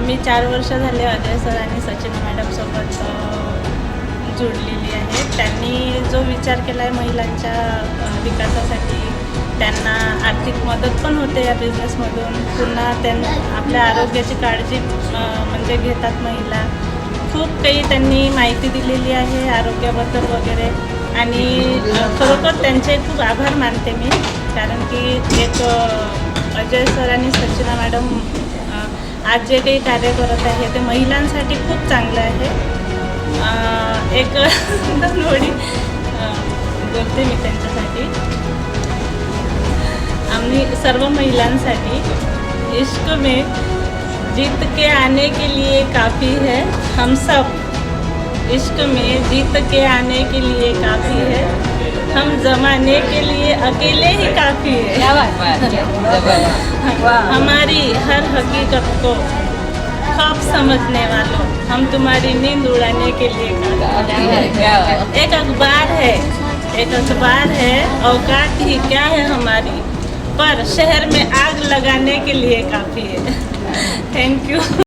मी 4 वर्ष झाले अजय सर आणि सचिन मॅडमसोबत जोडलेली आहे. त्यांनी जो विचार केला आहे महिलांच्या विकासासाठी, त्यांना आर्थिक मदत पण होते या बिझनेसमधून. पुन्हा त्यांना आपल्या आरोग्याची काळजी म्हणजे घेतात महिला. खूप काही त्यांनी माहिती दिलेली आहे आरोग्याबद्दल वगैरे. आणि खरोखर त्यांचे खूप आभार मानते मी, कारण की एक अजय सर आणि सचिना मॅडम आज जे काही कार्य करत आहे ते महिलांसाठी खूप चांगलं आहे. एक थोडी बोलते मी त्यांच्यासाठी. आम्ही सर्व महिलांसाठी इश्क में जीत के आने के लिए काफ़ी है, हम सब इश्क में जीत के आने के लिए काफ़ी है, हम ज़माने के लिए अकेले ही काफ़ी है। हमारी हर हकीकत को ख्वाब समझने वालों, हम तुम्हारी नींद उड़ाने के लिए काफ़ी है। एक अखबार है, औकात ही क्या है हमारी, पर शहर में आग लगाने के लिए काफ़ी है। Thank you.